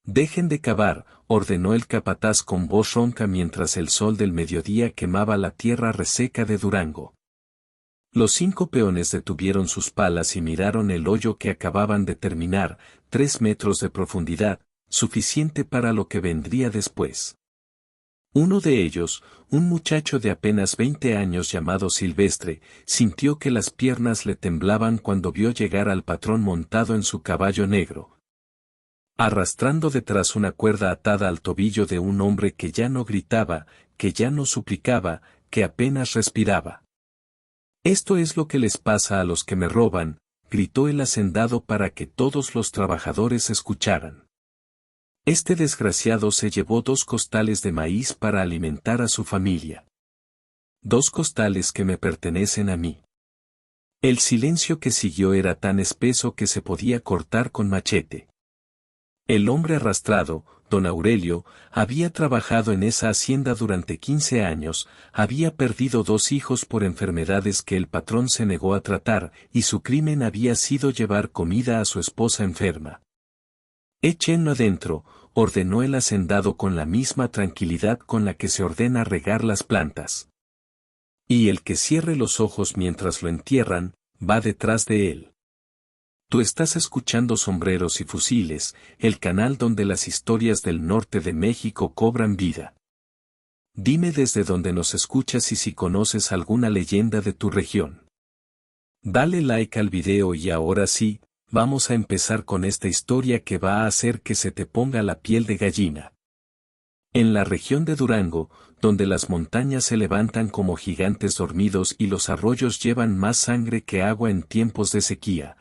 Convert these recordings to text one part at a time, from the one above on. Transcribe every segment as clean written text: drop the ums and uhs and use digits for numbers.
Dejen de cavar, ordenó el capataz con voz ronca mientras el sol del mediodía quemaba la tierra reseca de Durango. Los 5 peones detuvieron sus palas y miraron el hoyo que acababan de terminar, 3 metros de profundidad, suficiente para lo que vendría después. Uno de ellos, un muchacho de apenas 20 años llamado Silvestre, sintió que las piernas le temblaban cuando vio llegar al patrón montado en su caballo negro, arrastrando detrás una cuerda atada al tobillo de un hombre que ya no gritaba, que ya no suplicaba, que apenas respiraba. «Esto es lo que les pasa a los que me roban», gritó el hacendado para que todos los trabajadores escucharan. «Este desgraciado se llevó 2 costales de maíz para alimentar a su familia. 2 costales que me pertenecen a mí». El silencio que siguió era tan espeso que se podía cortar con machete. El hombre arrastrado, don Aurelio, había trabajado en esa hacienda durante 15 años, había perdido 2 hijos por enfermedades que el patrón se negó a tratar, y su crimen había sido llevar comida a su esposa enferma. «Échenlo adentro», ordenó el hacendado con la misma tranquilidad con la que se ordena regar las plantas. «Y el que cierre los ojos mientras lo entierran, va detrás de él». Tú estás escuchando Sombreros y Fusiles, el canal donde las historias del norte de México cobran vida. Dime desde dónde nos escuchas y si conoces alguna leyenda de tu región. Dale like al video y ahora sí, vamos a empezar con esta historia que va a hacer que se te ponga la piel de gallina. En la región de Durango, donde las montañas se levantan como gigantes dormidos y los arroyos llevan más sangre que agua en tiempos de sequía,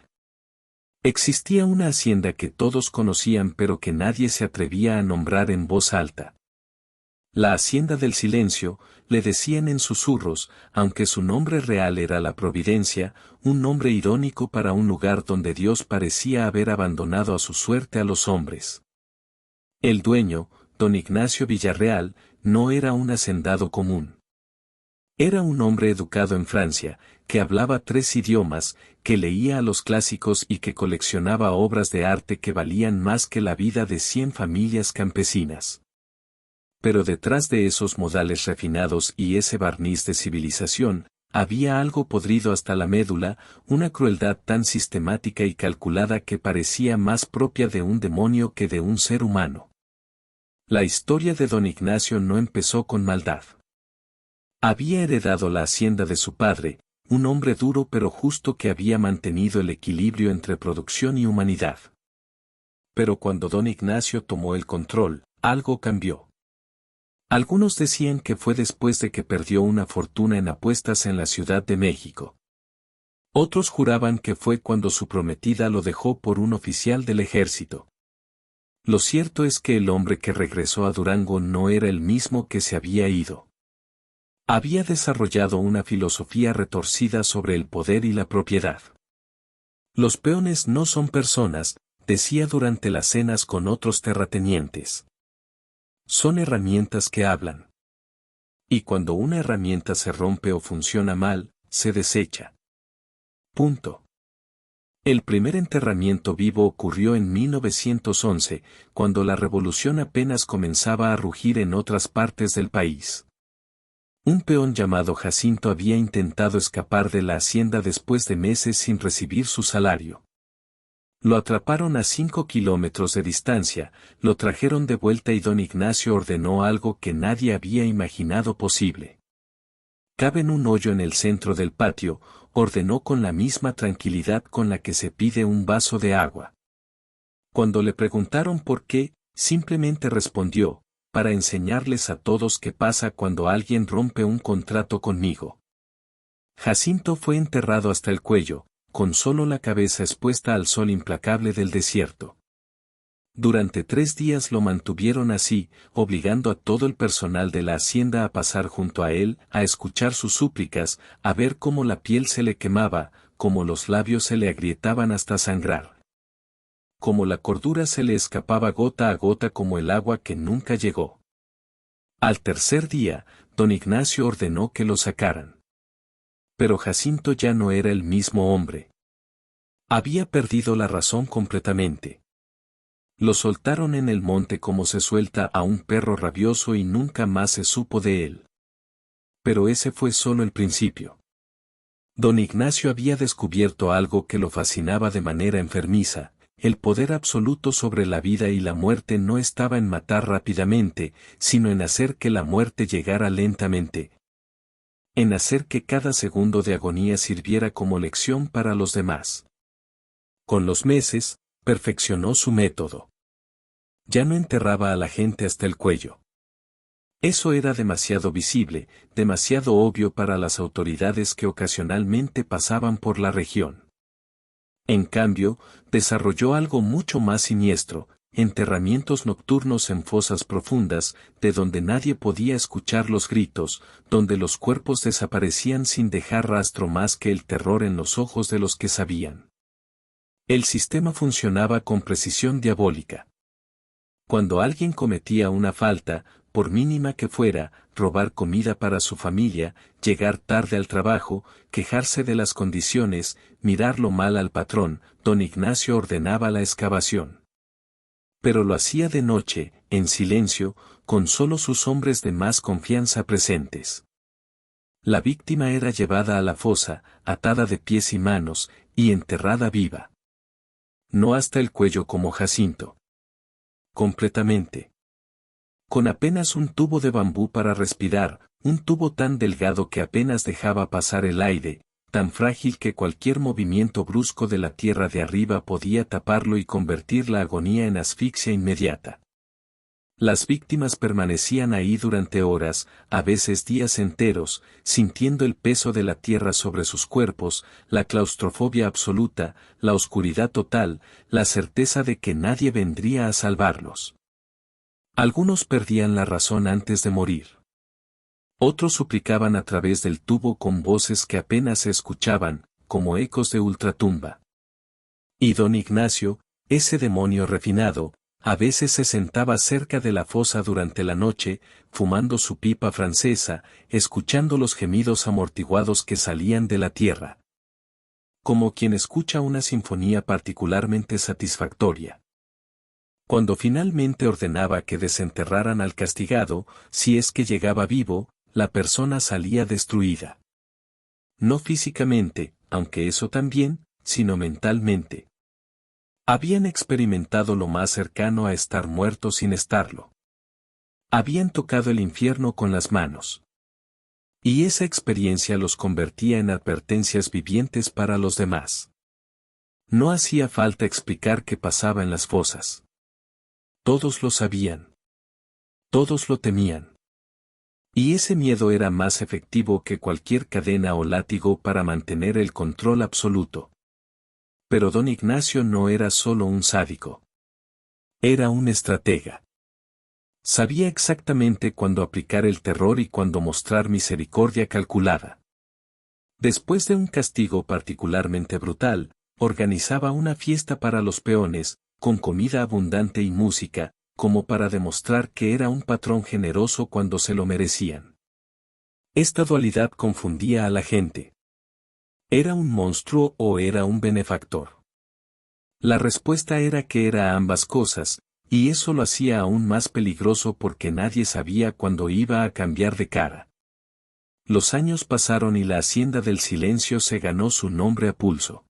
existía una hacienda que todos conocían pero que nadie se atrevía a nombrar en voz alta. La Hacienda del Silencio, le decían en susurros, aunque su nombre real era la Providencia, un nombre irónico para un lugar donde Dios parecía haber abandonado a su suerte a los hombres. El dueño, don Ignacio Villarreal, no era un hacendado común. Era un hombre educado en Francia, que hablaba 3 idiomas, que leía a los clásicos y que coleccionaba obras de arte que valían más que la vida de 100 familias campesinas. Pero detrás de esos modales refinados y ese barniz de civilización, había algo podrido hasta la médula, una crueldad tan sistemática y calculada que parecía más propia de un demonio que de un ser humano. La historia de don Ignacio no empezó con maldad. Había heredado la hacienda de su padre, un hombre duro pero justo que había mantenido el equilibrio entre producción y humanidad. Pero cuando don Ignacio tomó el control, algo cambió. Algunos decían que fue después de que perdió una fortuna en apuestas en la Ciudad de México. Otros juraban que fue cuando su prometida lo dejó por un oficial del ejército. Lo cierto es que el hombre que regresó a Durango no era el mismo que se había ido. Había desarrollado una filosofía retorcida sobre el poder y la propiedad. Los peones no son personas, decía durante las cenas con otros terratenientes. Son herramientas que hablan. Y cuando una herramienta se rompe o funciona mal, se desecha. Punto. El primer enterramiento vivo ocurrió en 1911, cuando la revolución apenas comenzaba a rugir en otras partes del país. Un peón llamado Jacinto había intentado escapar de la hacienda después de meses sin recibir su salario. Lo atraparon a 5 kilómetros de distancia, lo trajeron de vuelta y don Ignacio ordenó algo que nadie había imaginado posible. «Caben un hoyo en el centro del patio», ordenó con la misma tranquilidad con la que se pide un vaso de agua. Cuando le preguntaron por qué, simplemente respondió: «Para enseñarles a todos qué pasa cuando alguien rompe un contrato conmigo». Jacinto fue enterrado hasta el cuello, con solo la cabeza expuesta al sol implacable del desierto. Durante 3 días lo mantuvieron así, obligando a todo el personal de la hacienda a pasar junto a él, a escuchar sus súplicas, a ver cómo la piel se le quemaba, cómo los labios se le agrietaban hasta sangrar. Como la cordura se le escapaba gota a gota como el agua que nunca llegó. Al tercer día, don Ignacio ordenó que lo sacaran. Pero Jacinto ya no era el mismo hombre. Había perdido la razón completamente. Lo soltaron en el monte como se suelta a un perro rabioso y nunca más se supo de él. Pero ese fue solo el principio. Don Ignacio había descubierto algo que lo fascinaba de manera enfermiza: el poder absoluto sobre la vida y la muerte no estaba en matar rápidamente, sino en hacer que la muerte llegara lentamente. En hacer que cada segundo de agonía sirviera como lección para los demás. Con los meses, perfeccionó su método. Ya no enterraba a la gente hasta el cuello. Eso era demasiado visible, demasiado obvio para las autoridades que ocasionalmente pasaban por la región. En cambio, desarrolló algo mucho más siniestro: enterramientos nocturnos en fosas profundas, de donde nadie podía escuchar los gritos, donde los cuerpos desaparecían sin dejar rastro más que el terror en los ojos de los que sabían. El sistema funcionaba con precisión diabólica. Cuando alguien cometía una falta, por mínima que fuera, robar comida para su familia, llegar tarde al trabajo, quejarse de las condiciones, mirarlo mal al patrón, don Ignacio ordenaba la excavación. Pero lo hacía de noche, en silencio, con solo sus hombres de más confianza presentes. La víctima era llevada a la fosa, atada de pies y manos, y enterrada viva. No hasta el cuello como Jacinto. Completamente. Con apenas un tubo de bambú para respirar, un tubo tan delgado que apenas dejaba pasar el aire, tan frágil que cualquier movimiento brusco de la tierra de arriba podía taparlo y convertir la agonía en asfixia inmediata. Las víctimas permanecían ahí durante horas, a veces días enteros, sintiendo el peso de la tierra sobre sus cuerpos, la claustrofobia absoluta, la oscuridad total, la certeza de que nadie vendría a salvarlos. Algunos perdían la razón antes de morir. Otros suplicaban a través del tubo con voces que apenas se escuchaban, como ecos de ultratumba. Y don Ignacio, ese demonio refinado, a veces se sentaba cerca de la fosa durante la noche, fumando su pipa francesa, escuchando los gemidos amortiguados que salían de la tierra. Como quien escucha una sinfonía particularmente satisfactoria. Cuando finalmente ordenaba que desenterraran al castigado, si es que llegaba vivo, la persona salía destruida. No físicamente, aunque eso también, sino mentalmente. Habían experimentado lo más cercano a estar muerto sin estarlo. Habían tocado el infierno con las manos. Y esa experiencia los convertía en advertencias vivientes para los demás. No hacía falta explicar qué pasaba en las fosas. Todos lo sabían. Todos lo temían. Y ese miedo era más efectivo que cualquier cadena o látigo para mantener el control absoluto. Pero don Ignacio no era solo un sádico. Era un estratega. Sabía exactamente cuándo aplicar el terror y cuándo mostrar misericordia calculada. Después de un castigo particularmente brutal, organizaba una fiesta para los peones, con comida abundante y música, como para demostrar que era un patrón generoso cuando se lo merecían. Esta dualidad confundía a la gente. ¿Era un monstruo o era un benefactor? La respuesta era que era ambas cosas, y eso lo hacía aún más peligroso porque nadie sabía cuándo iba a cambiar de cara. Los años pasaron y la Hacienda del Silencio se ganó su nombre a pulso.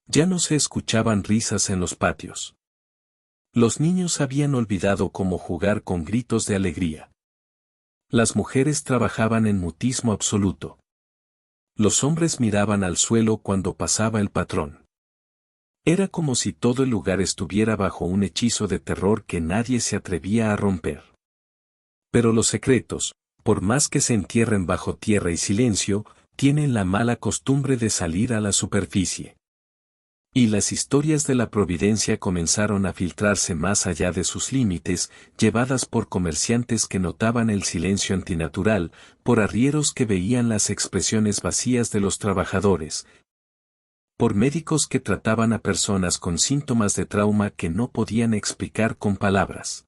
Ya no se escuchaban risas en los patios. Los niños habían olvidado cómo jugar con gritos de alegría. Las mujeres trabajaban en mutismo absoluto. Los hombres miraban al suelo cuando pasaba el patrón. Era como si todo el lugar estuviera bajo un hechizo de terror que nadie se atrevía a romper. Pero los secretos, por más que se entierren bajo tierra y silencio, tienen la mala costumbre de salir a la superficie. Y las historias de la providencia comenzaron a filtrarse más allá de sus límites, llevadas por comerciantes que notaban el silencio antinatural, por arrieros que veían las expresiones vacías de los trabajadores, por médicos que trataban a personas con síntomas de trauma que no podían explicar con palabras.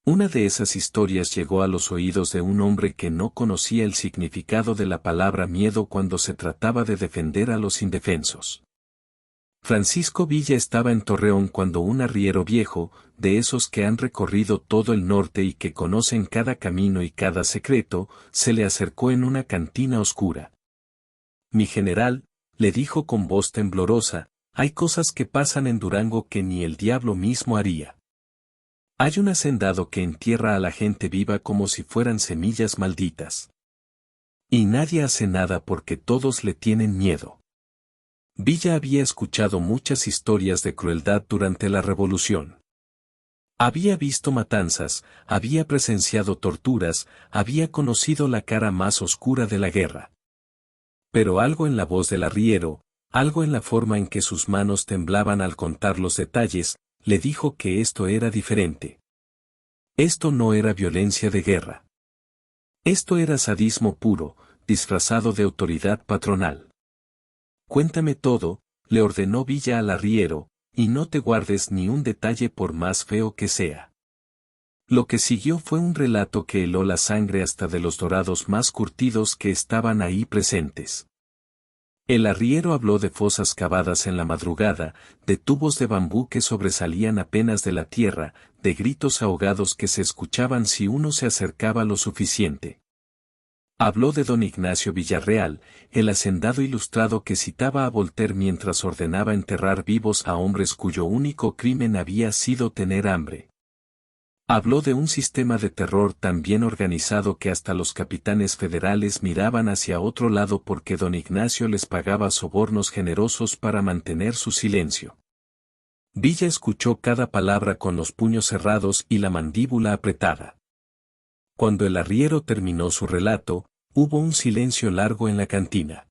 Una de esas historias llegó a los oídos de un hombre que no conocía el significado de la palabra miedo cuando se trataba de defender a los indefensos. Francisco Villa estaba en Torreón cuando un arriero viejo, de esos que han recorrido todo el norte y que conocen cada camino y cada secreto, se le acercó en una cantina oscura. Mi general, le dijo con voz temblorosa, hay cosas que pasan en Durango que ni el diablo mismo haría. Hay un hacendado que entierra a la gente viva como si fueran semillas malditas. Y nadie hace nada porque todos le tienen miedo. Villa había escuchado muchas historias de crueldad durante la Revolución. Había visto matanzas, había presenciado torturas, había conocido la cara más oscura de la guerra. Pero algo en la voz del arriero, algo en la forma en que sus manos temblaban al contar los detalles, le dijo que esto era diferente. Esto no era violencia de guerra. Esto era sadismo puro, disfrazado de autoridad patronal. Cuéntame todo, le ordenó Villa al arriero, y no te guardes ni un detalle por más feo que sea. Lo que siguió fue un relato que heló la sangre hasta de los dorados más curtidos que estaban ahí presentes. El arriero habló de fosas cavadas en la madrugada, de tubos de bambú que sobresalían apenas de la tierra, de gritos ahogados que se escuchaban si uno se acercaba lo suficiente. Habló de don Ignacio Villarreal, el hacendado ilustrado que citaba a Voltaire mientras ordenaba enterrar vivos a hombres cuyo único crimen había sido tener hambre. Habló de un sistema de terror tan bien organizado que hasta los capitanes federales miraban hacia otro lado porque don Ignacio les pagaba sobornos generosos para mantener su silencio. Villa escuchó cada palabra con los puños cerrados y la mandíbula apretada. Cuando el arriero terminó su relato, hubo un silencio largo en la cantina.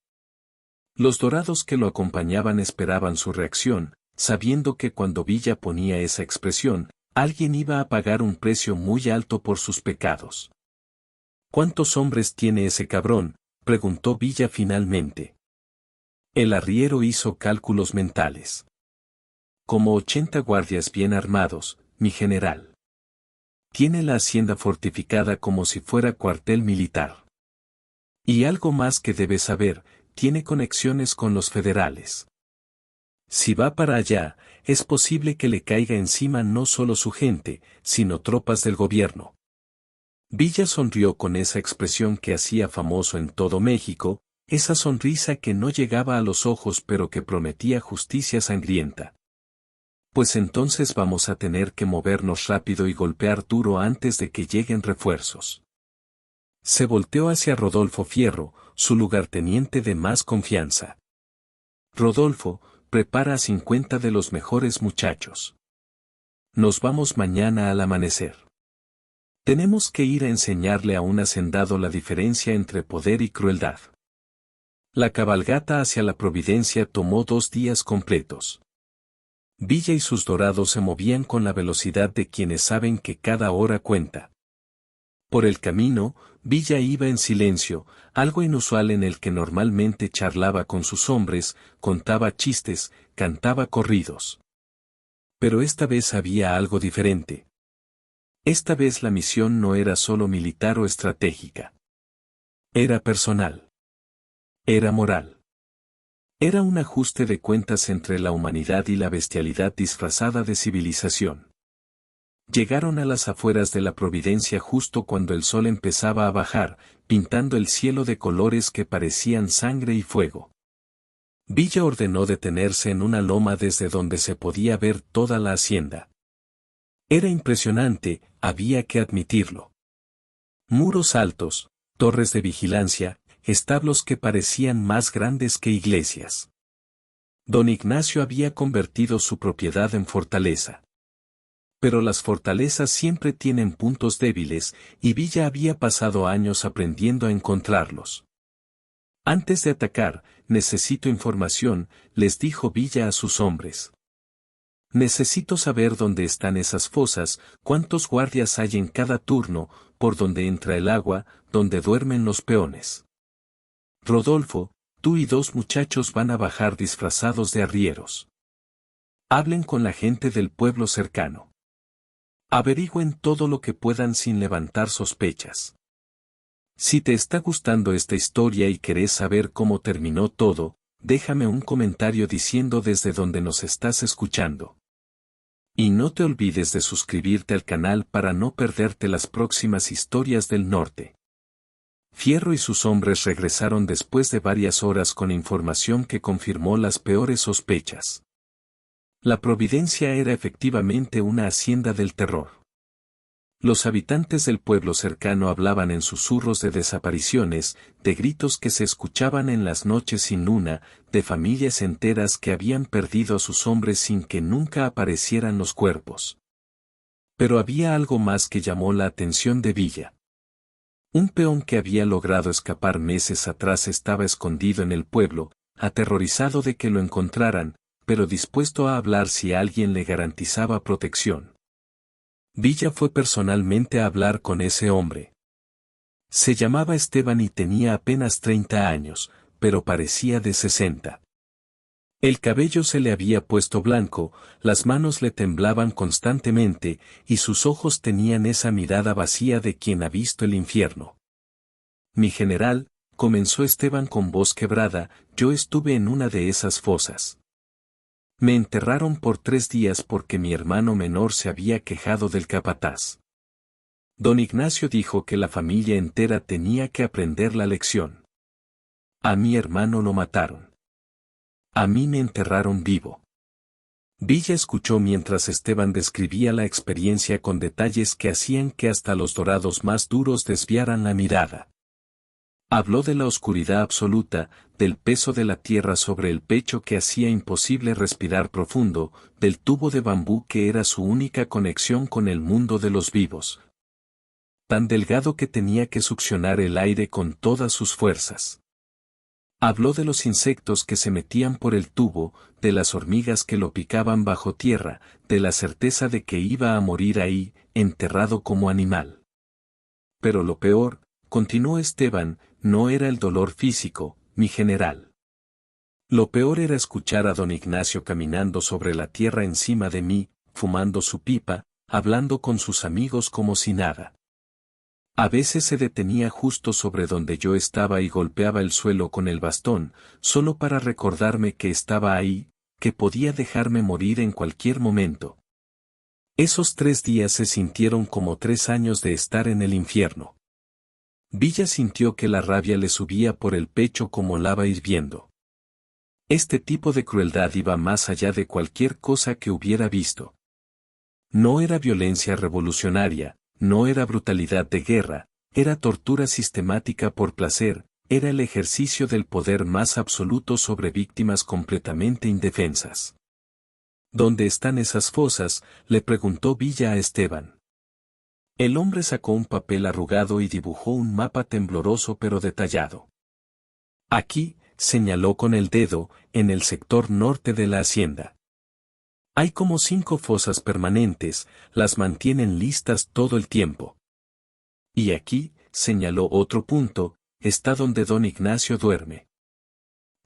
Los dorados que lo acompañaban esperaban su reacción, sabiendo que cuando Villa ponía esa expresión, alguien iba a pagar un precio muy alto por sus pecados. ¿Cuántos hombres tiene ese cabrón?, preguntó Villa finalmente. El arriero hizo cálculos mentales. Como 80 guardias bien armados, mi general. Tiene la hacienda fortificada como si fuera cuartel militar. Y algo más que debe saber, tiene conexiones con los federales. Si va para allá, es posible que le caiga encima no solo su gente, sino tropas del gobierno. Villa sonrió con esa expresión que hacía famoso en todo México, esa sonrisa que no llegaba a los ojos pero que prometía justicia sangrienta. Pues entonces vamos a tener que movernos rápido y golpear duro antes de que lleguen refuerzos. Se volteó hacia Rodolfo Fierro, su lugarteniente de más confianza. Rodolfo, prepara a 50 de los mejores muchachos. Nos vamos mañana al amanecer. Tenemos que ir a enseñarle a un hacendado la diferencia entre poder y crueldad. La cabalgata hacia la Providencia tomó 2 días completos. Villa y sus dorados se movían con la velocidad de quienes saben que cada hora cuenta. Por el camino, Villa iba en silencio, algo inusual en el que normalmente charlaba con sus hombres, contaba chistes, cantaba corridos. Pero esta vez había algo diferente. Esta vez la misión no era solo militar o estratégica. Era personal. Era moral. Era un ajuste de cuentas entre la humanidad y la bestialidad disfrazada de civilización. Llegaron a las afueras de la Providencia justo cuando el sol empezaba a bajar, pintando el cielo de colores que parecían sangre y fuego. Villa ordenó detenerse en una loma desde donde se podía ver toda la hacienda. Era impresionante, había que admitirlo. Muros altos, torres de vigilancia, establos que parecían más grandes que iglesias. Don Ignacio había convertido su propiedad en fortaleza. Pero las fortalezas siempre tienen puntos débiles, y Villa había pasado años aprendiendo a encontrarlos. Antes de atacar, necesito información, les dijo Villa a sus hombres. Necesito saber dónde están esas fosas, cuántos guardias hay en cada turno, por dónde entra el agua, dónde duermen los peones. Rodolfo, tú y 2 muchachos van a bajar disfrazados de arrieros. Hablen con la gente del pueblo cercano. Averigüen todo lo que puedan sin levantar sospechas. Si te está gustando esta historia y querés saber cómo terminó todo, déjame un comentario diciendo desde donde nos estás escuchando. Y no te olvides de suscribirte al canal para no perderte las próximas historias del norte. Fierro y sus hombres regresaron después de varias horas con información que confirmó las peores sospechas. La Providencia era efectivamente una hacienda del terror. Los habitantes del pueblo cercano hablaban en susurros de desapariciones, de gritos que se escuchaban en las noches sin luna, de familias enteras que habían perdido a sus hombres sin que nunca aparecieran los cuerpos. Pero había algo más que llamó la atención de Villa. Un peón que había logrado escapar meses atrás estaba escondido en el pueblo, aterrorizado de que lo encontraran, pero dispuesto a hablar si alguien le garantizaba protección. Villa fue personalmente a hablar con ese hombre. Se llamaba Esteban y tenía apenas 30 años, pero parecía de 60. El cabello se le había puesto blanco, las manos le temblaban constantemente, y sus ojos tenían esa mirada vacía de quien ha visto el infierno. Mi general, comenzó Esteban con voz quebrada, yo estuve en una de esas fosas. Me enterraron por 3 días porque mi hermano menor se había quejado del capataz. Don Ignacio dijo que la familia entera tenía que aprender la lección. A mi hermano lo mataron. A mí me enterraron vivo. Villa escuchó mientras Esteban describía la experiencia con detalles que hacían que hasta los dorados más duros desviaran la mirada. Habló de la oscuridad absoluta, del peso de la tierra sobre el pecho que hacía imposible respirar profundo, del tubo de bambú que era su única conexión con el mundo de los vivos. Tan delgado que tenía que succionar el aire con todas sus fuerzas. Habló de los insectos que se metían por el tubo, de las hormigas que lo picaban bajo tierra, de la certeza de que iba a morir ahí, enterrado como animal. Pero lo peor, continuó Esteban, no era el dolor físico, mi general. Lo peor era escuchar a don Ignacio caminando sobre la tierra encima de mí, fumando su pipa, hablando con sus amigos como si nada. A veces se detenía justo sobre donde yo estaba y golpeaba el suelo con el bastón, solo para recordarme que estaba ahí, que podía dejarme morir en cualquier momento. Esos 3 días se sintieron como 3 años de estar en el infierno. Villa sintió que la rabia le subía por el pecho como lava hirviendo. Este tipo de crueldad iba más allá de cualquier cosa que hubiera visto. No era violencia revolucionaria, no era brutalidad de guerra, era tortura sistemática por placer, era el ejercicio del poder más absoluto sobre víctimas completamente indefensas. ¿Dónde están esas fosas?, le preguntó Villa a Esteban. El hombre sacó un papel arrugado y dibujó un mapa tembloroso pero detallado. Aquí, señaló con el dedo, en el sector norte de la hacienda. Hay como 5 fosas permanentes, las mantienen listas todo el tiempo. Y aquí, señaló otro punto, está donde don Ignacio duerme.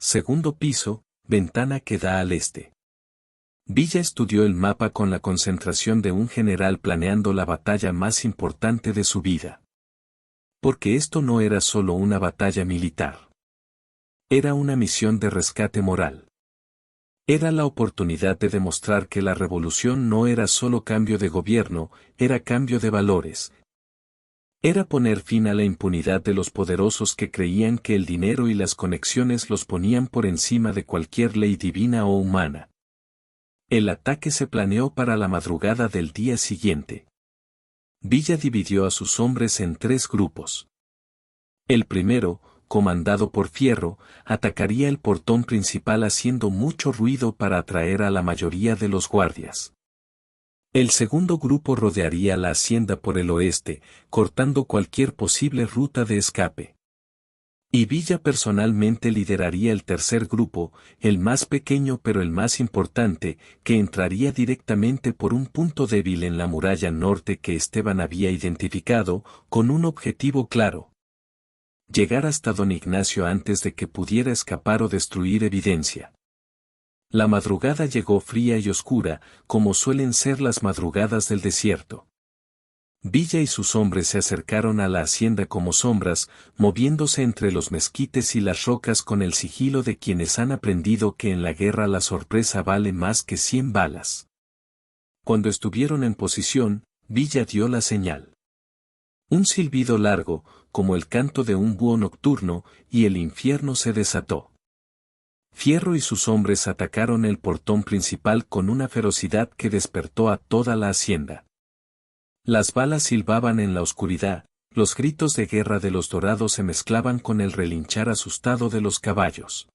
Segundo piso, ventana que da al este. Villa estudió el mapa con la concentración de un general planeando la batalla más importante de su vida. Porque esto no era solo una batalla militar. Era una misión de rescate moral. Era la oportunidad de demostrar que la revolución no era solo cambio de gobierno, era cambio de valores. Era poner fin a la impunidad de los poderosos que creían que el dinero y las conexiones los ponían por encima de cualquier ley divina o humana. El ataque se planeó para la madrugada del día siguiente. Villa dividió a sus hombres en 3 grupos. El primero, comandado por Fierro, atacaría el portón principal haciendo mucho ruido para atraer a la mayoría de los guardias. El segundo grupo rodearía la hacienda por el oeste, cortando cualquier posible ruta de escape. Y Villa personalmente lideraría el tercer grupo, el más pequeño pero el más importante, que entraría directamente por un punto débil en la muralla norte que Esteban había identificado, con un objetivo claro. Llegar hasta don Ignacio antes de que pudiera escapar o destruir evidencia. La madrugada llegó fría y oscura, como suelen ser las madrugadas del desierto. Villa y sus hombres se acercaron a la hacienda como sombras, moviéndose entre los mezquites y las rocas con el sigilo de quienes han aprendido que en la guerra la sorpresa vale más que 100 balas. Cuando estuvieron en posición, Villa dio la señal. Un silbido largo, como el canto de un búho nocturno, y el infierno se desató. Fierro y sus hombres atacaron el portón principal con una ferocidad que despertó a toda la hacienda. Las balas silbaban en la oscuridad, los gritos de guerra de los dorados se mezclaban con el relinchar asustado de los caballos.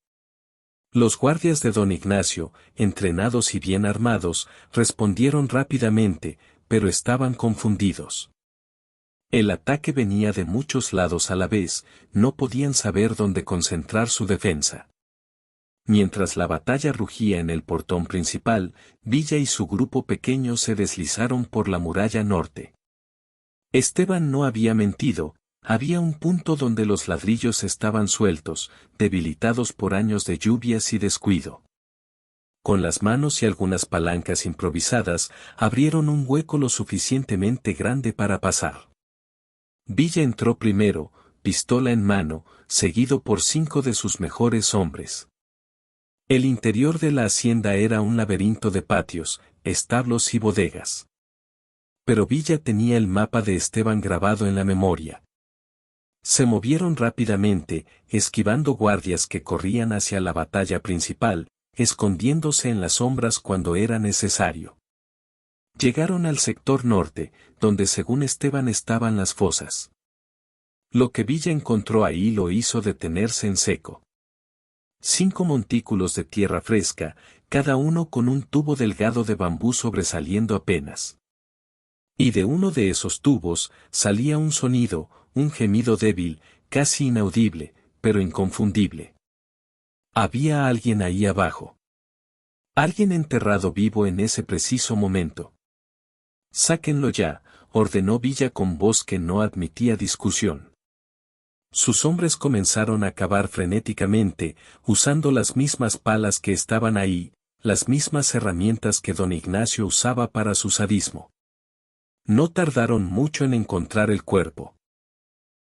Los guardias de don Ignacio, entrenados y bien armados, respondieron rápidamente, pero estaban confundidos. El ataque venía de muchos lados a la vez, no podían saber dónde concentrar su defensa. Mientras la batalla rugía en el portón principal, Villa y su grupo pequeño se deslizaron por la muralla norte. Esteban no había mentido, había un punto donde los ladrillos estaban sueltos, debilitados por años de lluvias y descuido. Con las manos y algunas palancas improvisadas, abrieron un hueco lo suficientemente grande para pasar. Villa entró primero, pistola en mano, seguido por 5 de sus mejores hombres. El interior de la hacienda era un laberinto de patios, establos y bodegas. Pero Villa tenía el mapa de Esteban grabado en la memoria. Se movieron rápidamente, esquivando guardias que corrían hacia la batalla principal, escondiéndose en las sombras cuando era necesario. Llegaron al sector norte, donde según Esteban estaban las fosas. Lo que Villa encontró ahí lo hizo detenerse en seco. 5 montículos de tierra fresca, cada uno con un tubo delgado de bambú sobresaliendo apenas. Y de uno de esos tubos salía un sonido, un gemido débil, casi inaudible, pero inconfundible. Había alguien ahí abajo. Alguien enterrado vivo en ese preciso momento. Sáquenlo ya, ordenó Villa con voz que no admitía discusión. Sus hombres comenzaron a cavar frenéticamente, usando las mismas palas que estaban ahí, las mismas herramientas que don Ignacio usaba para su sadismo. No tardaron mucho en encontrar el cuerpo.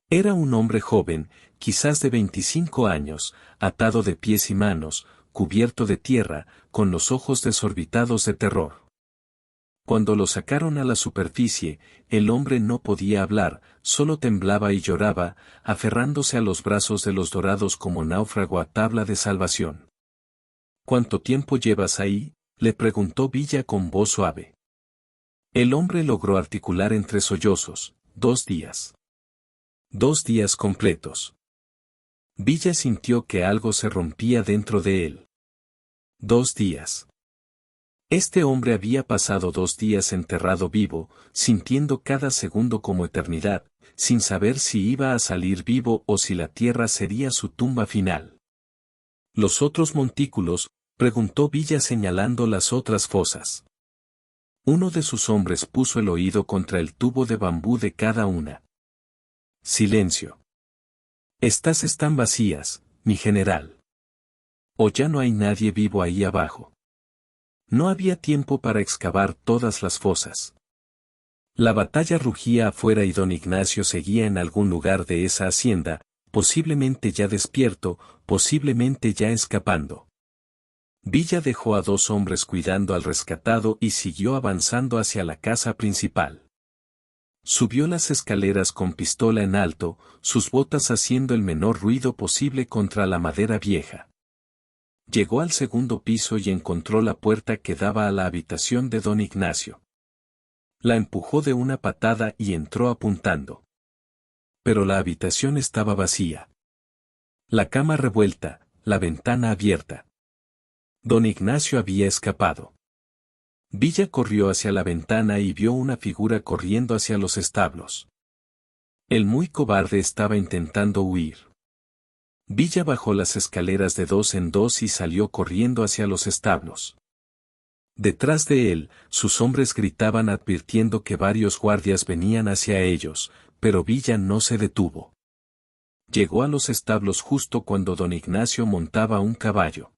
Era un hombre joven, quizás de 25 años, atado de pies y manos, cubierto de tierra, con los ojos desorbitados de terror. Cuando lo sacaron a la superficie, el hombre no podía hablar, solo temblaba y lloraba, aferrándose a los brazos de los dorados como náufrago a tabla de salvación. ¿Cuánto tiempo llevas ahí?, le preguntó Villa con voz suave. El hombre logró articular entre sollozos: 2 días. 2 días completos. Villa sintió que algo se rompía dentro de él. 2 días. Este hombre había pasado 2 días enterrado vivo, sintiendo cada segundo como eternidad, sin saber si iba a salir vivo o si la tierra sería su tumba final. ¿Los otros montículos?, preguntó Villa señalando las otras fosas. Uno de sus hombres puso el oído contra el tubo de bambú de cada una. Silencio. Estas están vacías, mi general. O ya no hay nadie vivo ahí abajo. No había tiempo para excavar todas las fosas. La batalla rugía afuera y don Ignacio seguía en algún lugar de esa hacienda, posiblemente ya despierto, posiblemente ya escapando. Villa dejó a 2 hombres cuidando al rescatado y siguió avanzando hacia la casa principal. Subió las escaleras con pistola en alto, sus botas haciendo el menor ruido posible contra la madera vieja. Llegó al segundo piso y encontró la puerta que daba a la habitación de don Ignacio. La empujó de una patada y entró apuntando. Pero la habitación estaba vacía. La cama revuelta, la ventana abierta. Don Ignacio había escapado. Villa corrió hacia la ventana y vio una figura corriendo hacia los establos. El muy cobarde estaba intentando huir. Villa bajó las escaleras de 2 en 2 y salió corriendo hacia los establos. Detrás de él, sus hombres gritaban advirtiendo que varios guardias venían hacia ellos, pero Villa no se detuvo. Llegó a los establos justo cuando don Ignacio montaba un caballo.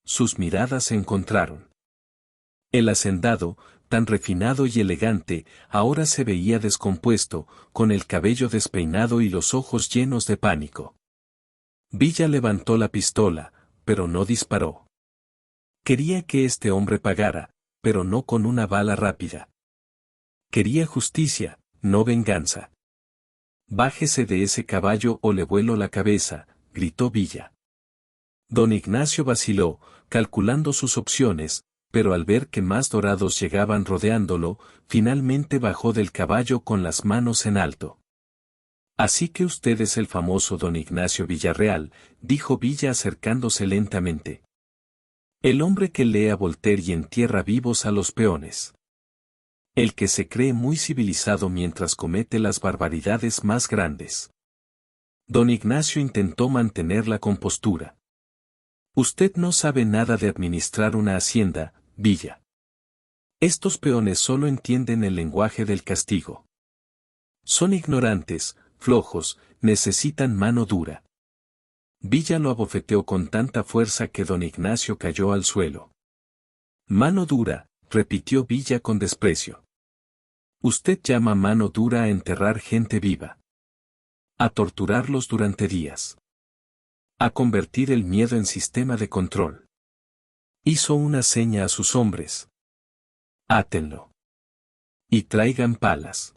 Sus miradas se encontraron. El hacendado, tan refinado y elegante, ahora se veía descompuesto, con el cabello despeinado y los ojos llenos de pánico. Villa levantó la pistola, pero no disparó. Quería que este hombre pagara, pero no con una bala rápida. Quería justicia, no venganza. «Bájese de ese caballo o le vuelo la cabeza», gritó Villa. Don Ignacio vaciló, calculando sus opciones, pero al ver que más dorados llegaban rodeándolo, finalmente bajó del caballo con las manos en alto. «Así que usted es el famoso don Ignacio Villarreal», dijo Villa acercándose lentamente. «El hombre que lee a Voltaire y entierra vivos a los peones. El que se cree muy civilizado mientras comete las barbaridades más grandes». Don Ignacio intentó mantener la compostura. «Usted no sabe nada de administrar una hacienda, Villa. Estos peones solo entienden el lenguaje del castigo. Son ignorantes, flojos, necesitan mano dura». Villa lo abofeteó con tanta fuerza que don Ignacio cayó al suelo. «Mano dura», repitió Villa con desprecio. «Usted llama mano dura a enterrar gente viva. A torturarlos durante días. A convertir el miedo en sistema de control». Hizo una seña a sus hombres. «Átenlo. Y traigan palas».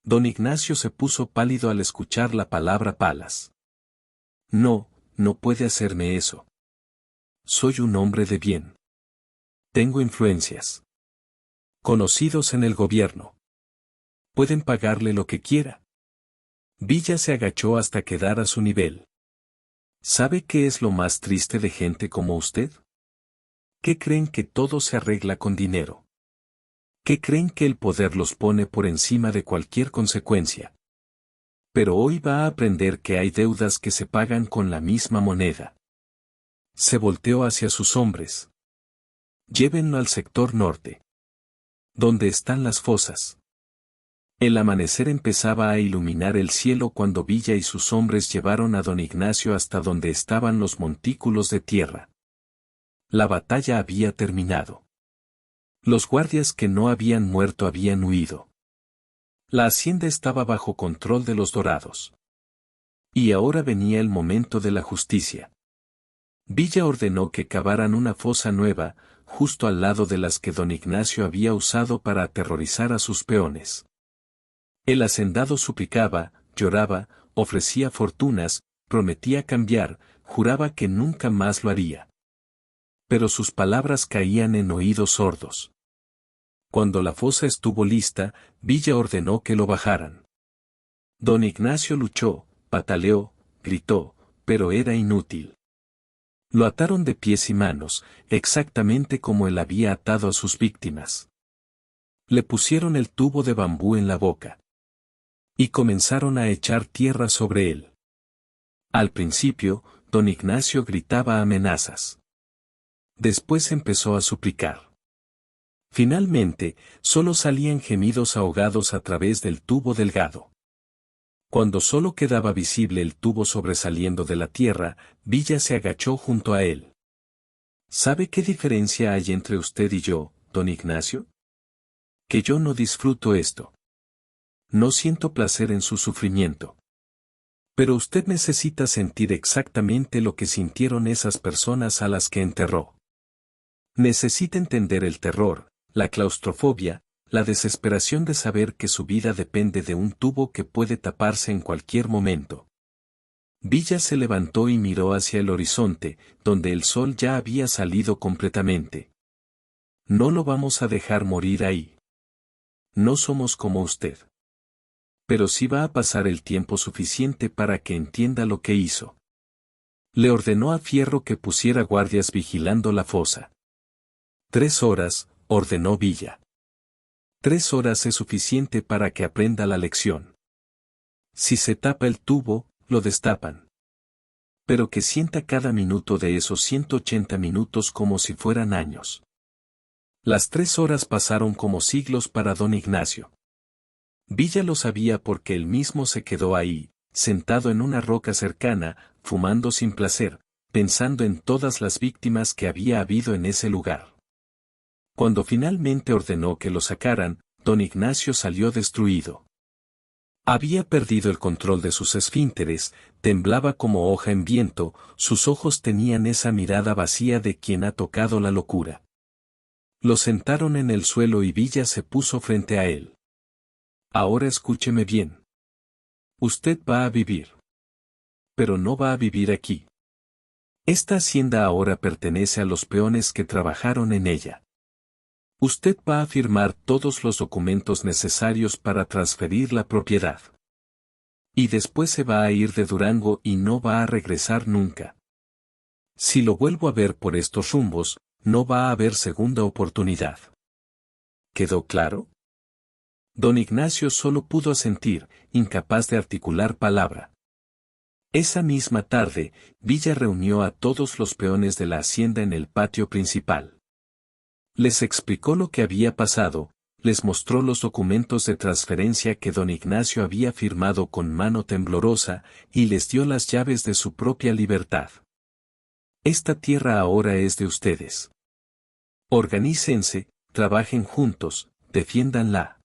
Don Ignacio se puso pálido al escuchar la palabra palas. «No, no puede hacerme eso. Soy un hombre de bien. Tengo influencias. Conocidos en el gobierno. Pueden pagarle lo que quiera». Villa se agachó hasta quedar a su nivel. «¿Sabe qué es lo más triste de gente como usted? ¿Qué creen que todo se arregla con dinero? ¿Qué creen que el poder los pone por encima de cualquier consecuencia? Pero hoy va a aprender que hay deudas que se pagan con la misma moneda». Se volteó hacia sus hombres. «Llévenlo al sector norte. Donde están las fosas». El amanecer empezaba a iluminar el cielo cuando Villa y sus hombres llevaron a don Ignacio hasta donde estaban los montículos de tierra. La batalla había terminado. Los guardias que no habían muerto habían huido. La hacienda estaba bajo control de los dorados. Y ahora venía el momento de la justicia. Villa ordenó que cavaran una fosa nueva, justo al lado de las que don Ignacio había usado para aterrorizar a sus peones. El hacendado suplicaba, lloraba, ofrecía fortunas, prometía cambiar, juraba que nunca más lo haría. Pero sus palabras caían en oídos sordos. Cuando la fosa estuvo lista, Villa ordenó que lo bajaran. Don Ignacio luchó, pataleó, gritó, pero era inútil. Lo ataron de pies y manos, exactamente como él había atado a sus víctimas. Le pusieron el tubo de bambú en la boca. Y comenzaron a echar tierra sobre él. Al principio, don Ignacio gritaba amenazas. Después empezó a suplicar. Finalmente, solo salían gemidos ahogados a través del tubo delgado. Cuando solo quedaba visible el tubo sobresaliendo de la tierra, Villa se agachó junto a él. ¿Sabe qué diferencia hay entre usted y yo, don Ignacio? Que yo no disfruto esto. No siento placer en su sufrimiento. Pero usted necesita sentir exactamente lo que sintieron esas personas a las que enterró. Necesita entender el terror, la claustrofobia, la desesperación de saber que su vida depende de un tubo que puede taparse en cualquier momento. Villa se levantó y miró hacia el horizonte, donde el sol ya había salido completamente. No lo vamos a dejar morir ahí. No somos como usted. Pero sí va a pasar el tiempo suficiente para que entienda lo que hizo. Le ordenó a Fierro que pusiera guardias vigilando la fosa. 3 horas, ordenó Villa. 3 horas es suficiente para que aprenda la lección. Si se tapa el tubo, lo destapan. Pero que sienta cada minuto de esos 180 minutos como si fueran años. Las 3 horas pasaron como siglos para don Ignacio. Villa lo sabía porque él mismo se quedó ahí, sentado en una roca cercana, fumando sin placer, pensando en todas las víctimas que había habido en ese lugar. Cuando finalmente ordenó que lo sacaran, don Ignacio salió destruido. Había perdido el control de sus esfínteres, temblaba como hoja en viento, sus ojos tenían esa mirada vacía de quien ha tocado la locura. Lo sentaron en el suelo y Villa se puso frente a él. Ahora escúcheme bien. Usted va a vivir. Pero no va a vivir aquí. Esta hacienda ahora pertenece a los peones que trabajaron en ella. Usted va a firmar todos los documentos necesarios para transferir la propiedad. Y después se va a ir de Durango y no va a regresar nunca. Si lo vuelvo a ver por estos rumbos, no va a haber segunda oportunidad. ¿Quedó claro? Don Ignacio solo pudo asentir, incapaz de articular palabra. Esa misma tarde, Villa reunió a todos los peones de la hacienda en el patio principal. Les explicó lo que había pasado, les mostró los documentos de transferencia que don Ignacio había firmado con mano temblorosa, y les dio las llaves de su propia libertad. Esta tierra ahora es de ustedes. Organícense, trabajen juntos, defiéndanla.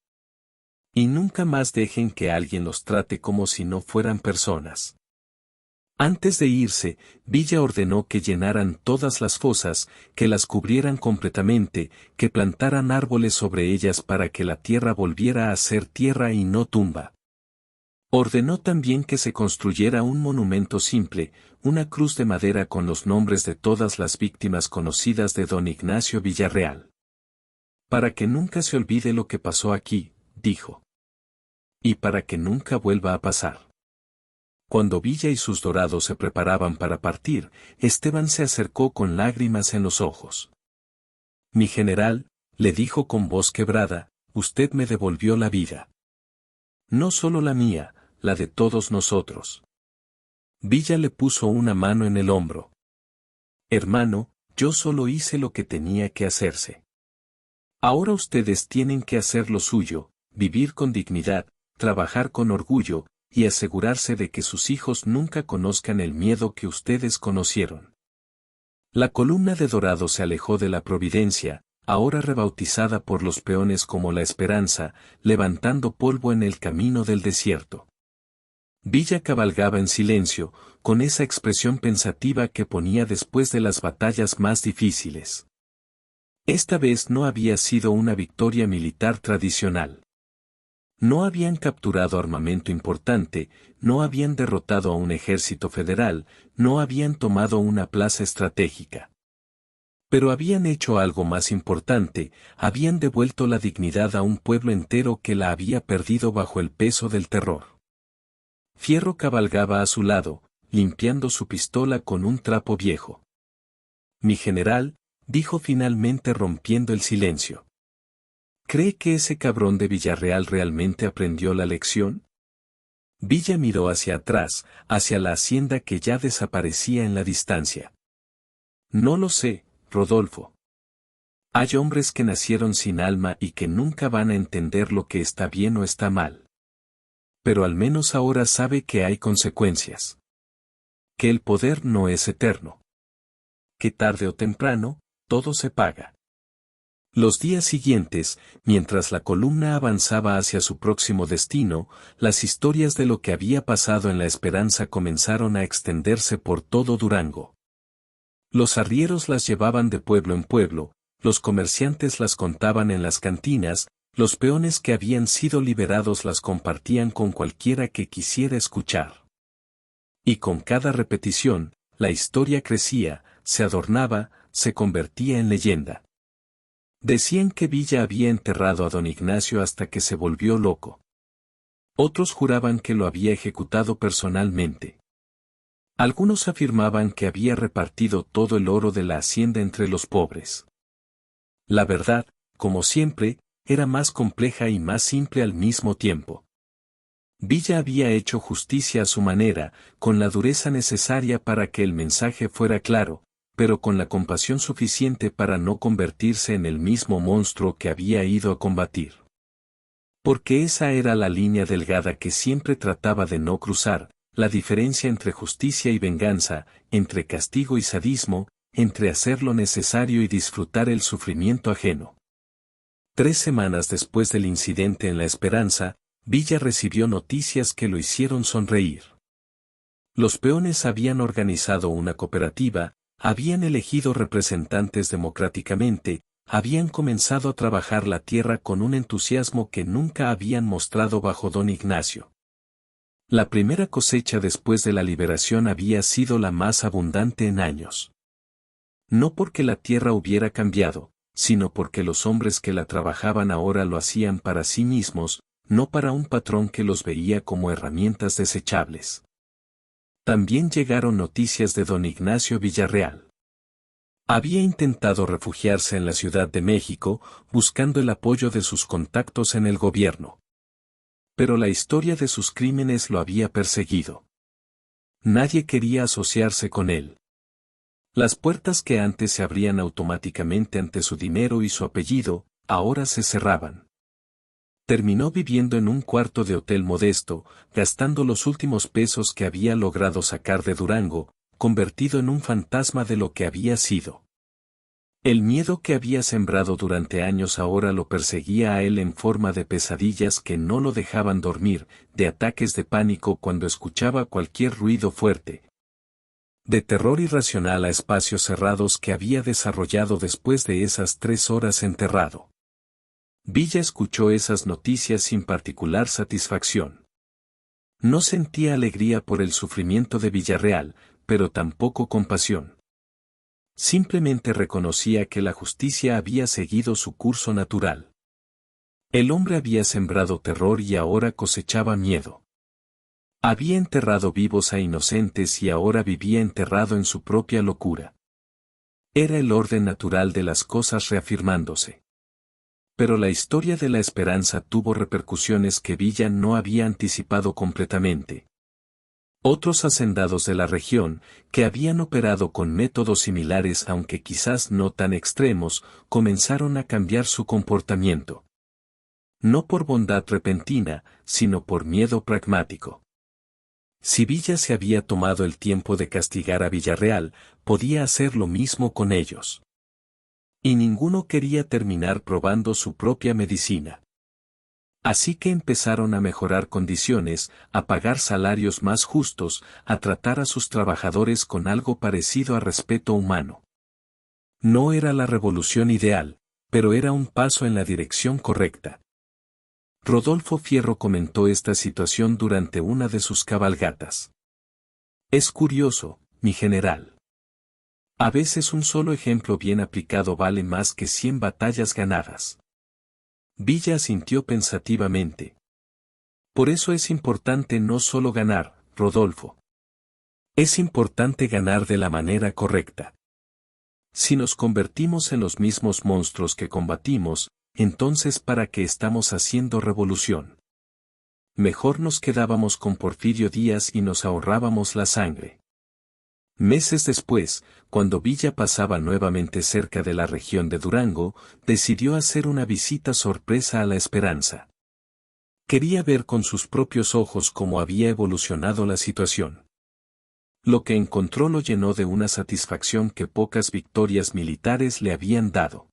Y nunca más dejen que alguien los trate como si no fueran personas. Antes de irse, Villa ordenó que llenaran todas las fosas, que las cubrieran completamente, que plantaran árboles sobre ellas para que la tierra volviera a ser tierra y no tumba. Ordenó también que se construyera un monumento simple, una cruz de madera con los nombres de todas las víctimas conocidas de don Ignacio Villarreal. Para que nunca se olvide lo que pasó aquí, dijo. Y para que nunca vuelva a pasar. Cuando Villa y sus dorados se preparaban para partir, Esteban se acercó con lágrimas en los ojos. Mi general, le dijo con voz quebrada, usted me devolvió la vida. No solo la mía, la de todos nosotros. Villa le puso una mano en el hombro. Hermano, yo solo hice lo que tenía que hacerse. Ahora ustedes tienen que hacer lo suyo, vivir con dignidad, trabajar con orgullo, y asegurarse de que sus hijos nunca conozcan el miedo que ustedes conocieron. La columna de dorado se alejó de la Providencia, ahora rebautizada por los peones como la Esperanza, levantando polvo en el camino del desierto. Villa cabalgaba en silencio, con esa expresión pensativa que ponía después de las batallas más difíciles. Esta vez no había sido una victoria militar tradicional. No habían capturado armamento importante, no habían derrotado a un ejército federal, no habían tomado una plaza estratégica. Pero habían hecho algo más importante, habían devuelto la dignidad a un pueblo entero que la había perdido bajo el peso del terror. Fierro cabalgaba a su lado, limpiando su pistola con un trapo viejo. Mi general, dijo finalmente rompiendo el silencio. ¿Cree que ese cabrón de Villarreal realmente aprendió la lección? Villa miró hacia atrás, hacia la hacienda que ya desaparecía en la distancia. No lo sé, Rodolfo. Hay hombres que nacieron sin alma y que nunca van a entender lo que está bien o está mal. Pero al menos ahora sabe que hay consecuencias. Que el poder no es eterno. Que tarde o temprano, todo se paga. Los días siguientes, mientras la columna avanzaba hacia su próximo destino, las historias de lo que había pasado en La Esperanza comenzaron a extenderse por todo Durango. Los arrieros las llevaban de pueblo en pueblo, los comerciantes las contaban en las cantinas, los peones que habían sido liberados las compartían con cualquiera que quisiera escuchar. Y con cada repetición, la historia crecía, se adornaba, se convertía en leyenda. Decían que Villa había enterrado a don Ignacio hasta que se volvió loco. Otros juraban que lo había ejecutado personalmente. Algunos afirmaban que había repartido todo el oro de la hacienda entre los pobres. La verdad, como siempre, era más compleja y más simple al mismo tiempo. Villa había hecho justicia a su manera, con la dureza necesaria para que el mensaje fuera claro, pero con la compasión suficiente para no convertirse en el mismo monstruo que había ido a combatir. Porque esa era la línea delgada que siempre trataba de no cruzar, la diferencia entre justicia y venganza, entre castigo y sadismo, entre hacer lo necesario y disfrutar el sufrimiento ajeno. 3 semanas después del incidente en La Esperanza, Villa recibió noticias que lo hicieron sonreír. Los peones habían organizado una cooperativa, habían elegido representantes democráticamente, habían comenzado a trabajar la tierra con un entusiasmo que nunca habían mostrado bajo don Ignacio. La primera cosecha después de la liberación había sido la más abundante en años. No porque la tierra hubiera cambiado, sino porque los hombres que la trabajaban ahora lo hacían para sí mismos, no para un patrón que los veía como herramientas desechables. También llegaron noticias de don Ignacio Villarreal. Había intentado refugiarse en la Ciudad de México, buscando el apoyo de sus contactos en el gobierno. Pero la historia de sus crímenes lo había perseguido. Nadie quería asociarse con él. Las puertas que antes se abrían automáticamente ante su dinero y su apellido, ahora se cerraban. Terminó viviendo en un cuarto de hotel modesto, gastando los últimos pesos que había logrado sacar de Durango, convertido en un fantasma de lo que había sido. El miedo que había sembrado durante años ahora lo perseguía a él en forma de pesadillas que no lo dejaban dormir, de ataques de pánico cuando escuchaba cualquier ruido fuerte. De terror irracional a espacios cerrados que había desarrollado después de esas 3 horas enterrado. Villa escuchó esas noticias sin particular satisfacción. No sentía alegría por el sufrimiento de Villarreal, pero tampoco compasión. Simplemente reconocía que la justicia había seguido su curso natural. El hombre había sembrado terror y ahora cosechaba miedo. Había enterrado vivos a inocentes y ahora vivía enterrado en su propia locura. Era el orden natural de las cosas reafirmándose. Pero la historia de La Esperanza tuvo repercusiones que Villa no había anticipado completamente. Otros hacendados de la región, que habían operado con métodos similares aunque quizás no tan extremos, comenzaron a cambiar su comportamiento. No por bondad repentina, sino por miedo pragmático. Si Villa se había tomado el tiempo de castigar a Villarreal, podía hacer lo mismo con ellos. Y ninguno quería terminar probando su propia medicina. Así que empezaron a mejorar condiciones, a pagar salarios más justos, a tratar a sus trabajadores con algo parecido a respeto humano. No era la revolución ideal, pero era un paso en la dirección correcta. Rodolfo Fierro comentó esta situación durante una de sus cabalgatas. Es curioso, mi general. A veces un solo ejemplo bien aplicado vale más que 100 batallas ganadas. Villa asintió pensativamente. Por eso es importante no solo ganar, Rodolfo. Es importante ganar de la manera correcta. Si nos convertimos en los mismos monstruos que combatimos, entonces ¿para qué estamos haciendo revolución? Mejor nos quedábamos con Porfirio Díaz y nos ahorrábamos la sangre. Meses después, cuando Villa pasaba nuevamente cerca de la región de Durango, decidió hacer una visita sorpresa a La Esperanza. Quería ver con sus propios ojos cómo había evolucionado la situación. Lo que encontró lo llenó de una satisfacción que pocas victorias militares le habían dado.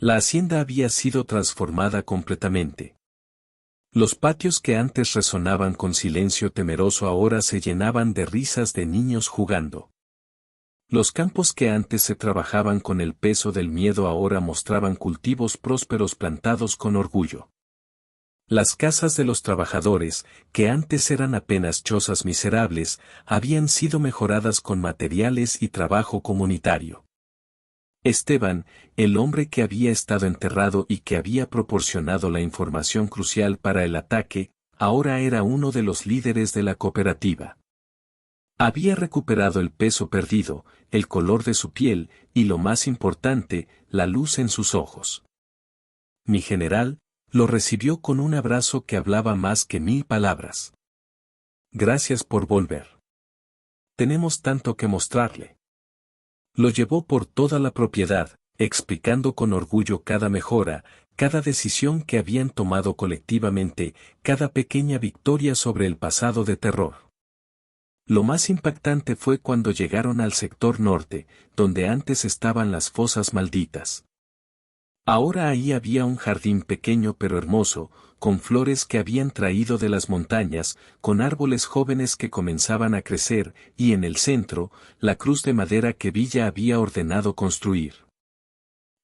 La hacienda había sido transformada completamente. Los patios que antes resonaban con silencio temeroso ahora se llenaban de risas de niños jugando. Los campos que antes se trabajaban con el peso del miedo ahora mostraban cultivos prósperos plantados con orgullo. Las casas de los trabajadores, que antes eran apenas chozas miserables, habían sido mejoradas con materiales y trabajo comunitario. Esteban, el hombre que había estado enterrado y que había proporcionado la información crucial para el ataque, ahora era uno de los líderes de la cooperativa. Había recuperado el peso perdido, el color de su piel, y lo más importante, la luz en sus ojos. Mi general, lo recibió con un abrazo que hablaba más que 1000 palabras. Gracias por volver. Tenemos tanto que mostrarle. Lo llevó por toda la propiedad, explicando con orgullo cada mejora, cada decisión que habían tomado colectivamente, cada pequeña victoria sobre el pasado de terror. Lo más impactante fue cuando llegaron al sector norte, donde antes estaban las fosas malditas. Ahora ahí había un jardín pequeño pero hermoso, con flores que habían traído de las montañas, con árboles jóvenes que comenzaban a crecer, y en el centro, la cruz de madera que Villa había ordenado construir.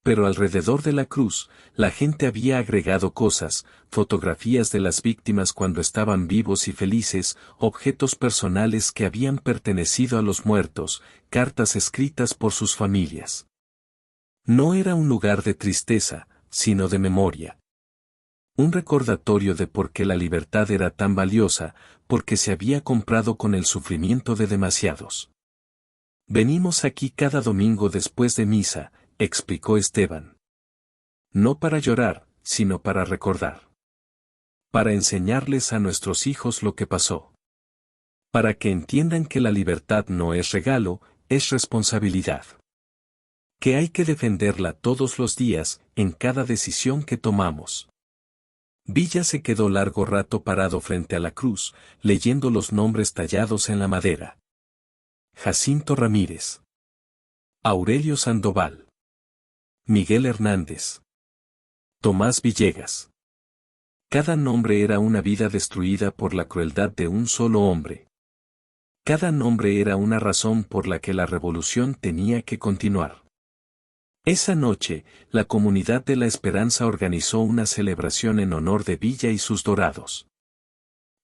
Pero alrededor de la cruz, la gente había agregado cosas, fotografías de las víctimas cuando estaban vivos y felices, objetos personales que habían pertenecido a los muertos, cartas escritas por sus familias. No era un lugar de tristeza, sino de memoria. Un recordatorio de por qué la libertad era tan valiosa, porque se había comprado con el sufrimiento de demasiados. Venimos aquí cada domingo después de misa, explicó Esteban. No para llorar, sino para recordar. Para enseñarles a nuestros hijos lo que pasó. Para que entiendan que la libertad no es regalo, es responsabilidad. Que hay que defenderla todos los días, en cada decisión que tomamos. Villa se quedó largo rato parado frente a la cruz, leyendo los nombres tallados en la madera. Jacinto Ramírez. Aurelio Sandoval. Miguel Hernández. Tomás Villegas. Cada nombre era una vida destruida por la crueldad de un solo hombre. Cada nombre era una razón por la que la revolución tenía que continuar. Esa noche, la Comunidad de la Esperanza organizó una celebración en honor de Villa y sus dorados.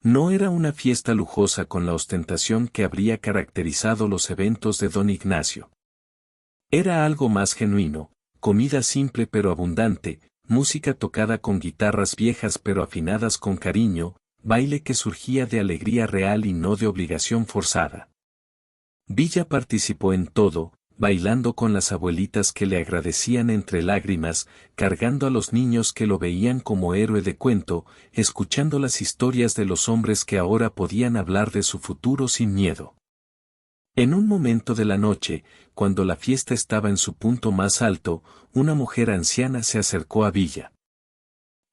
No era una fiesta lujosa con la ostentación que habría caracterizado los eventos de don Ignacio. Era algo más genuino, comida simple pero abundante, música tocada con guitarras viejas pero afinadas con cariño, baile que surgía de alegría real y no de obligación forzada. Villa participó en todo, bailando con las abuelitas que le agradecían entre lágrimas, cargando a los niños que lo veían como héroe de cuento, escuchando las historias de los hombres que ahora podían hablar de su futuro sin miedo. En un momento de la noche, cuando la fiesta estaba en su punto más alto, una mujer anciana se acercó a Villa.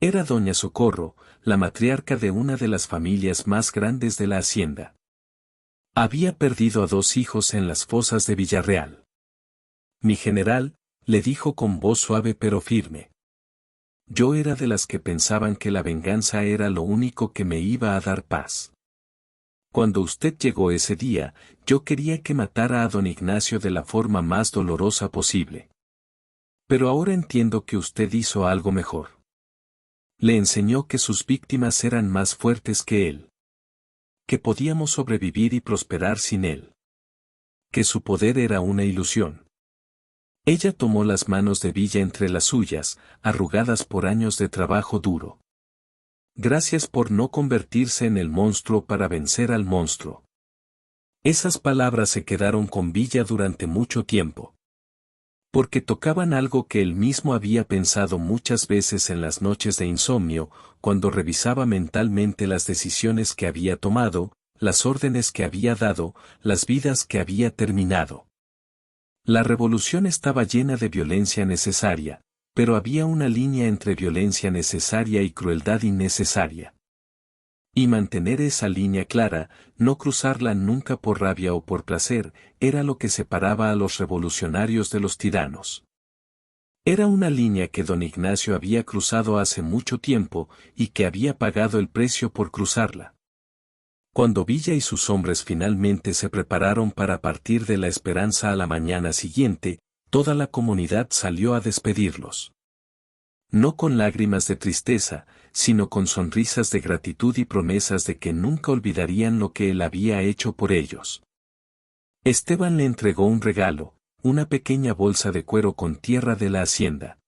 Era doña Socorro, la matriarca de una de las familias más grandes de la hacienda. Había perdido a 2 hijos en las fosas de Villarreal. Mi general, le dijo con voz suave pero firme. Yo era de las que pensaban que la venganza era lo único que me iba a dar paz. Cuando usted llegó ese día, yo quería que matara a don Ignacio de la forma más dolorosa posible. Pero ahora entiendo que usted hizo algo mejor. Le enseñó que sus víctimas eran más fuertes que él. Que podíamos sobrevivir y prosperar sin él. Que su poder era una ilusión. Ella tomó las manos de Villa entre las suyas, arrugadas por años de trabajo duro. Gracias por no convertirse en el monstruo para vencer al monstruo. Esas palabras se quedaron con Villa durante mucho tiempo. Porque tocaban algo que él mismo había pensado muchas veces en las noches de insomnio, cuando revisaba mentalmente las decisiones que había tomado, las órdenes que había dado, las vidas que había terminado. La revolución estaba llena de violencia necesaria, pero había una línea entre violencia necesaria y crueldad innecesaria. Y mantener esa línea clara, no cruzarla nunca por rabia o por placer, era lo que separaba a los revolucionarios de los tiranos. Era una línea que don Ignacio había cruzado hace mucho tiempo y que había pagado el precio por cruzarla. Cuando Villa y sus hombres finalmente se prepararon para partir de la Esperanza a la mañana siguiente, toda la comunidad salió a despedirlos. No con lágrimas de tristeza, sino con sonrisas de gratitud y promesas de que nunca olvidarían lo que él había hecho por ellos. Esteban le entregó un regalo, una pequeña bolsa de cuero con tierra de la hacienda.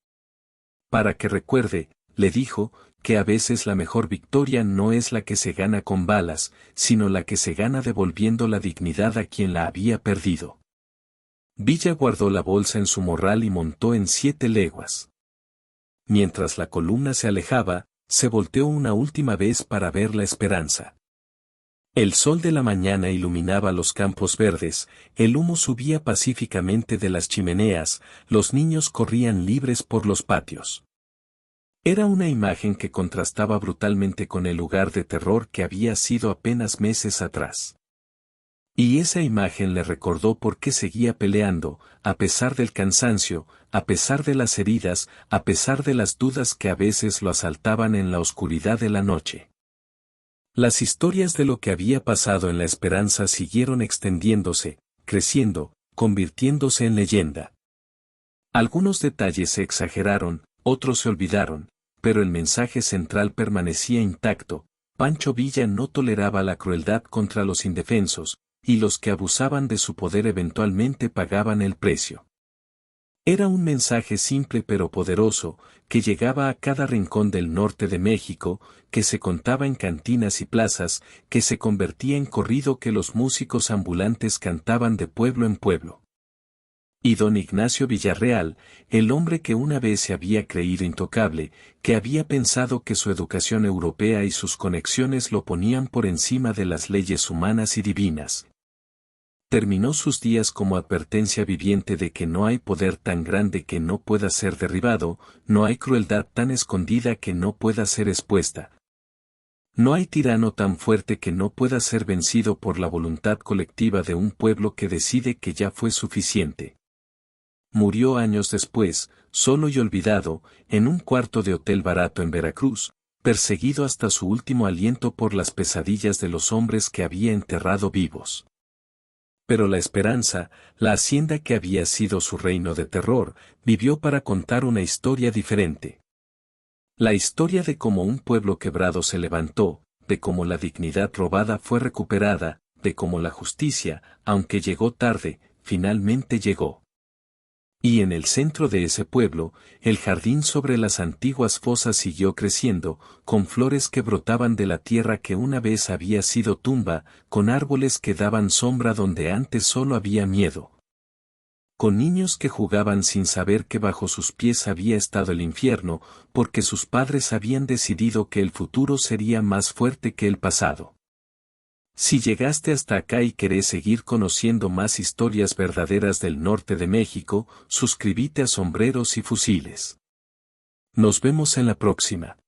Para que recuerde, le dijo, que a veces la mejor victoria no es la que se gana con balas, sino la que se gana devolviendo la dignidad a quien la había perdido. Villa guardó la bolsa en su morral y montó en 7 leguas. Mientras la columna se alejaba, se volteó una última vez para ver la Esperanza. El sol de la mañana iluminaba los campos verdes, el humo subía pacíficamente de las chimeneas, los niños corrían libres por los patios. Era una imagen que contrastaba brutalmente con el lugar de terror que había sido apenas meses atrás. Y esa imagen le recordó por qué seguía peleando, a pesar del cansancio, a pesar de las heridas, a pesar de las dudas que a veces lo asaltaban en la oscuridad de la noche. Las historias de lo que había pasado en la Esperanza siguieron extendiéndose, creciendo, convirtiéndose en leyenda. Algunos detalles se exageraron, otros se olvidaron, pero el mensaje central permanecía intacto. Pancho Villa no toleraba la crueldad contra los indefensos, y los que abusaban de su poder eventualmente pagaban el precio. Era un mensaje simple pero poderoso, que llegaba a cada rincón del norte de México, que se contaba en cantinas y plazas, que se convertía en corrido que los músicos ambulantes cantaban de pueblo en pueblo. Y don Ignacio Villarreal, el hombre que una vez se había creído intocable, que había pensado que su educación europea y sus conexiones lo ponían por encima de las leyes humanas y divinas, terminó sus días como advertencia viviente de que no hay poder tan grande que no pueda ser derribado, no hay crueldad tan escondida que no pueda ser expuesta. No hay tirano tan fuerte que no pueda ser vencido por la voluntad colectiva de un pueblo que decide que ya fue suficiente. Murió años después, solo y olvidado, en un cuarto de hotel barato en Veracruz, perseguido hasta su último aliento por las pesadillas de los hombres que había enterrado vivos. Pero la Esperanza, la hacienda que había sido su reino de terror, vivió para contar una historia diferente. La historia de cómo un pueblo quebrado se levantó, de cómo la dignidad robada fue recuperada, de cómo la justicia, aunque llegó tarde, finalmente llegó. Y en el centro de ese pueblo, el jardín sobre las antiguas fosas siguió creciendo, con flores que brotaban de la tierra que una vez había sido tumba, con árboles que daban sombra donde antes solo había miedo. Con niños que jugaban sin saber que bajo sus pies había estado el infierno, porque sus padres habían decidido que el futuro sería más fuerte que el pasado. Si llegaste hasta acá y querés seguir conociendo más historias verdaderas del norte de México, suscríbete a Sombreros y Fusiles. Nos vemos en la próxima.